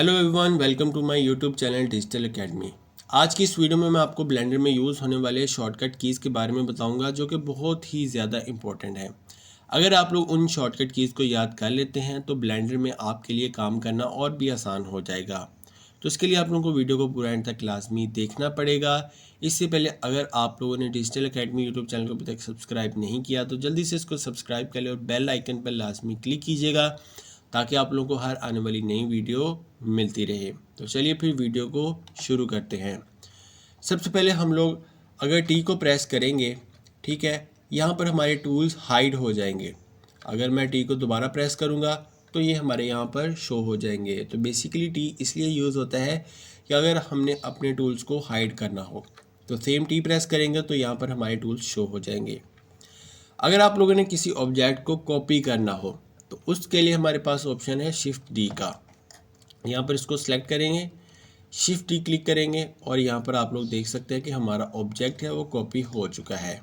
Hello everyone, welcome to my YouTube channel digital academy. आज की इस वीडियो में मैं आपको ब्लेंडर में यूज़ होने वाले शॉर्टकट कीज़ के बारे में बताऊंगा जो कि बहुत ही ज़्यादा इंपॉर्टेंट है। अगर आप लोग उन शॉर्टकट कीज़ को याद कर लेते हैं तो ब्लेंडर में आपके लिए काम करना और भी आसान हो जाएगा। तो इसके लिए आप लोगों को वीडियो को पूरा एंड तक लाजमी देखना पड़ेगा। इससे पहले अगर आप लोगों ने डिजिटल एकेडमी यूट्यूब चैनल को अभी तक सब्सक्राइब नहीं किया तो जल्दी से इसको सब्सक्राइब कर ले और बेल आइकन पर लाजमी क्लिक कीजिएगा ताकि आप लोगों को हर आने वाली नई वीडियो मिलती रहे। तो चलिए फिर वीडियो को शुरू करते हैं। सबसे पहले हम लोग अगर टी को प्रेस करेंगे, ठीक है, यहाँ पर हमारे टूल्स हाइड हो जाएंगे। अगर मैं टी को दोबारा प्रेस करूँगा तो ये हमारे यहाँ पर शो हो जाएंगे। तो बेसिकली टी इसलिए यूज़ होता है कि अगर हमने अपने टूल्स को हाइड करना हो तो सेम टी प्रेस करेंगे तो यहाँ पर हमारे टूल्स शो हो जाएंगे। अगर आप लोगों ने किसी ऑब्जेक्ट को कॉपी करना हो तो उसके लिए हमारे पास ऑप्शन है शिफ्ट डी का। यहाँ पर इसको सेलेक्ट करेंगे, शिफ्ट डी क्लिक करेंगे और यहाँ पर आप लोग देख सकते हैं कि हमारा ऑब्जेक्ट है वो कॉपी हो चुका है।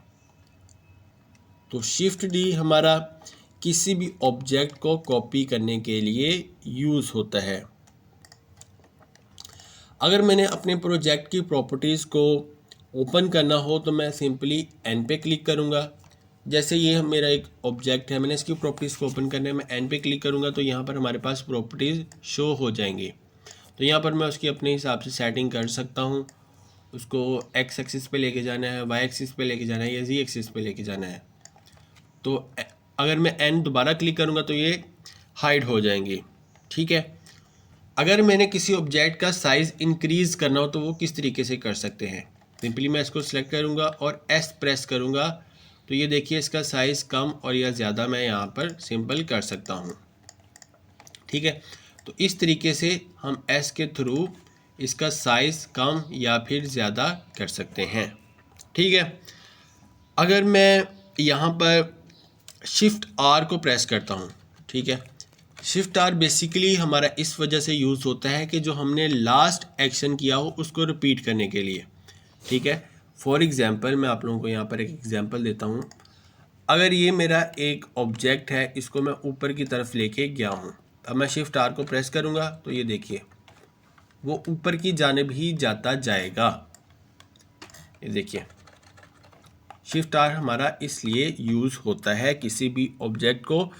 तो शिफ्ट डी हमारा किसी भी ऑब्जेक्ट को कॉपी करने के लिए यूज़ होता है। अगर मैंने अपने प्रोजेक्ट की प्रॉपर्टीज़ को ओपन करना हो तो मैं सिंपली एन पे क्लिक करूँगा। जैसे ये मेरा एक ऑब्जेक्ट है, मैंने इसकी प्रॉपर्टीज़ को ओपन करने में एन पे क्लिक करूँगा तो यहाँ पर हमारे पास प्रॉपर्टीज़ शो हो जाएंगी। तो यहाँ पर मैं उसकी अपने हिसाब से सेटिंग कर सकता हूँ। उसको एक्स एक्सिस पे लेके जाना है, वाई एक्सिस पे लेके जाना है या जी एक्सिस पे लेके जाना है। तो अगर मैं एन दोबारा क्लिक करूँगा तो ये हाइड हो जाएंगी, ठीक है। अगर मैंने किसी ऑब्जेक्ट का साइज़ इंक्रीज़ करना हो तो वो किस तरीके से कर सकते हैं। सिंपली मैं इसको सिलेक्ट करूँगा और एस प्रेस करूँगा तो ये देखिए इसका साइज़ कम और या ज़्यादा मैं यहाँ पर सिंपल कर सकता हूँ, ठीक है। तो इस तरीके से हम एस के थ्रू इसका साइज़ कम या फिर ज़्यादा कर सकते हैं, ठीक है। अगर मैं यहाँ पर शिफ्ट आर को प्रेस करता हूँ, ठीक है, शिफ्ट आर बेसिकली हमारा इस वजह से यूज़ होता है कि जो हमने लास्ट एक्शन किया हो उसको रिपीट करने के लिए, ठीक है। फॉर एग्ज़ाम्पल मैं आप लोगों को यहाँ पर एक एग्ज़ाम्पल देता हूँ। अगर ये मेरा एक ऑब्जेक्ट है, इसको मैं ऊपर की तरफ लेके गया हूँ, अब मैं शिफ्ट आर को प्रेस करूँगा तो ये देखिए वो ऊपर की जानिब ही जाता जाएगा। ये देखिए शिफ्ट आर हमारा इसलिए यूज़ होता है किसी भी ऑब्जेक्ट को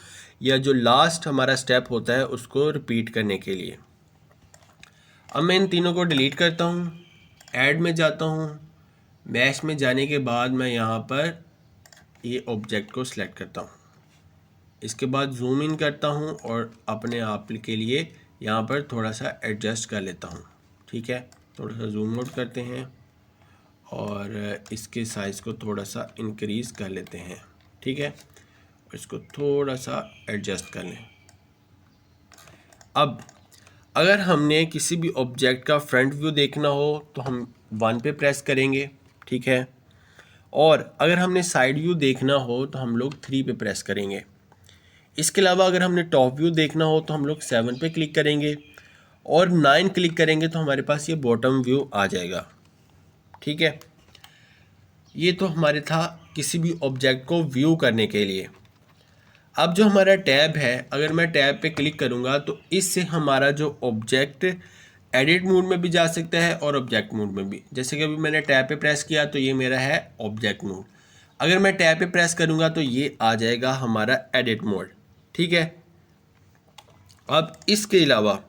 या जो लास्ट हमारा स्टेप होता है उसको रिपीट करने के लिए। अब मैं इन तीनों को डिलीट करता हूँ, ऐड में जाता हूँ, मैश में जाने के बाद मैं यहाँ पर ये ऑब्जेक्ट को सिलेक्ट करता हूँ। इसके बाद जूम इन करता हूँ और अपने आप के लिए यहाँ पर थोड़ा सा एडजस्ट कर लेता हूँ, ठीक है। थोड़ा सा जूम आउट करते हैं और इसके साइज़ को थोड़ा सा इंक्रीज़ कर लेते हैं, ठीक है, और इसको थोड़ा सा एडजस्ट कर लें। अब अगर हमने किसी भी ऑब्जेक्ट का फ्रंट व्यू देखना हो तो हम 1 पे प्रेस करेंगे, ठीक है, और अगर हमने साइड व्यू देखना हो तो हम लोग 3 पे प्रेस करेंगे। इसके अलावा अगर हमने टॉप व्यू देखना हो तो हम लोग 7 पे क्लिक करेंगे और 9 क्लिक करेंगे तो हमारे पास ये बॉटम व्यू आ जाएगा, ठीक है। ये तो हमारे था किसी भी ऑब्जेक्ट को व्यू करने के लिए। अब जो हमारा टैब है, अगर मैं टैब पे क्लिक करूँगा तो इससे हमारा जो ऑब्जेक्ट एडिट मोड में भी जा सकता है और ऑब्जेक्ट मोड में भी। जैसे कि अभी मैंने टैब पे प्रेस किया तो ये मेरा है ऑब्जेक्ट मोड। अगर मैं टैब पे प्रेस करूँगा तो ये आ जाएगा हमारा एडिट मोड, ठीक है। अब इसके अलावा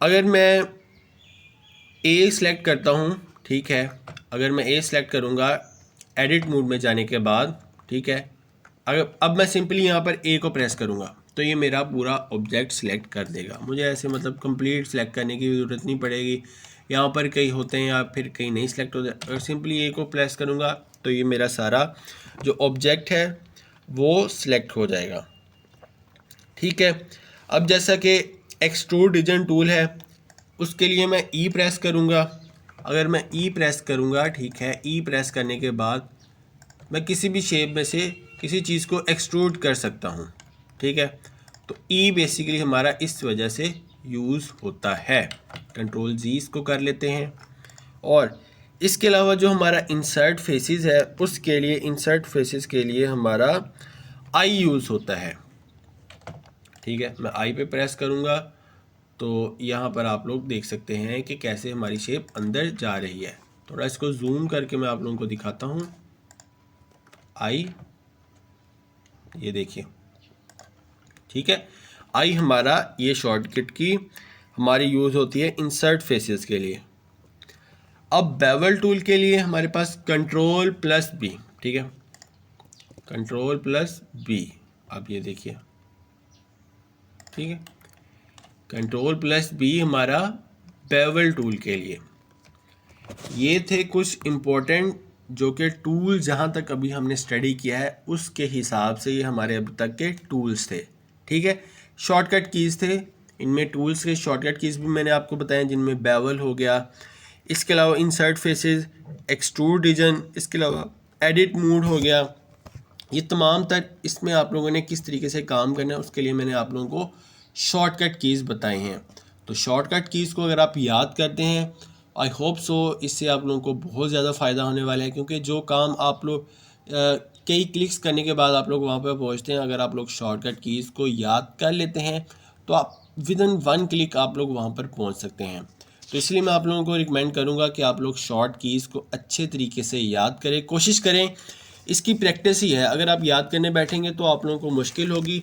अगर मैं ए सेलेक्ट करता हूँ, ठीक है, अगर मैं ए सेलेक्ट करूँगा एडिट मोड में जाने के बाद, ठीक है, अगर अब मैं सिंपली यहाँ पर ए को प्रेस करूँगा तो ये मेरा पूरा ऑब्जेक्ट सिलेक्ट कर देगा। मुझे ऐसे मतलब कंप्लीट सिलेक्ट करने की ज़रूरत नहीं पड़ेगी। यहाँ पर कई होते हैं या फिर कई नहीं सिलेक्ट होते। अगर सिंपली ए को प्रेस करूँगा तो ये मेरा सारा जो ऑब्जेक्ट है वो सिलेक्ट हो जाएगा, ठीक है। अब जैसा कि एक्सट्रूड रीजन टूल है उसके लिए मैं ई प्रेस करूँगा। अगर मैं ई प्रेस करूँगा, ठीक है, ई प्रेस करने के बाद मैं किसी भी शेप में से किसी चीज़ को एक्सट्रूड कर सकता हूँ, ठीक है। तो ई बेसिकली हमारा इस वजह से यूज़ होता है। कंट्रोल जी इसको कर लेते हैं। और इसके अलावा जो हमारा इंसर्ट फेसेस है उसके लिए, इंसर्ट फेसेस के लिए हमारा आई यूज़ होता है, ठीक है। मैं आई पे प्रेस करूँगा तो यहाँ पर आप लोग देख सकते हैं कि कैसे हमारी शेप अंदर जा रही है। थोड़ा इसको जूम करके मैं आप लोगों को दिखाता हूँ। आई, ये देखिए, ठीक है। आई हमारा ये शॉर्टकट की हमारी यूज़ होती है इंसर्ट फेसेस के लिए। अब बेवल टूल के लिए हमारे पास कंट्रोल प्लस बी, ठीक है, कंट्रोल प्लस बी। अब ये देखिए, ठीक है, कंट्रोल प्लस बी हमारा बेवल टूल के लिए। ये थे कुछ इम्पोर्टेंट जो कि टूल जहाँ तक अभी हमने स्टडी किया है उसके हिसाब से ये हमारे अब तक के टूल्स थे, ठीक है। शॉर्टकट कीज़ थे, इनमें टूल्स के शॉर्टकट कीज़ भी मैंने आपको बताया, जिनमें बेवल हो गया, इसके अलावा इंसर्ट फेसेस, एक्सट्रूड रीजन, इसके अलावा एडिट मूड हो गया। ये तमाम तर इसमें आप लोगों ने किस तरीके से काम करना है उसके लिए मैंने आप लोगों को शॉर्टकट कीज़ बताई हैं। तो शॉर्टकट कीज़ को अगर आप याद करते हैं, आई होप सो इससे आप लोगों को बहुत ज़्यादा फ़ायदा होने वाला है, क्योंकि जो काम आप लोग कई क्लिक्स करने के बाद आप लोग वहाँ पर पहुँचते हैं, अगर आप लोग शॉर्टकट कीज़ को याद कर लेते हैं तो आप विद इन 1 क्लिक आप लोग वहाँ पर पहुँच सकते हैं। तो इसलिए मैं आप लोगों को रिकमेंड करूँगा कि आप लोग शॉर्ट कीज़ को अच्छे तरीके से याद करें, कोशिश करें। इसकी प्रैक्टिस ही है, अगर आप याद करने बैठेंगे तो आप लोगों को मुश्किल होगी,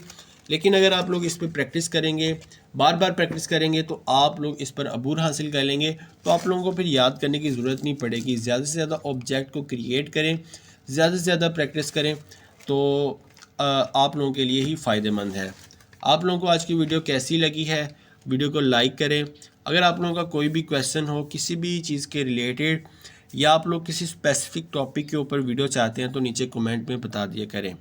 लेकिन अगर आप लोग इस पर प्रैक्टिस करेंगे, बार बार प्रैक्टिस करेंगे, तो आप लोग इस पर अबूर हासिल कर लेंगे। तो आप लोगों को फिर याद करने की ज़रूरत नहीं पड़ेगी। ज़्यादा से ज़्यादा ऑब्जेक्ट को क्रिएट करें, ज़्यादा से ज़्यादा प्रैक्टिस करें, तो आप लोगों के लिए ही फ़ायदेमंद है। आप लोगों को आज की वीडियो कैसी लगी है, वीडियो को लाइक करें। अगर आप लोगों का कोई भी क्वेश्चन हो किसी भी चीज़ के रिलेटेड, या आप लोग किसी स्पेसिफिक टॉपिक के ऊपर वीडियो चाहते हैं, तो नीचे कमेंट में बता दिया करें।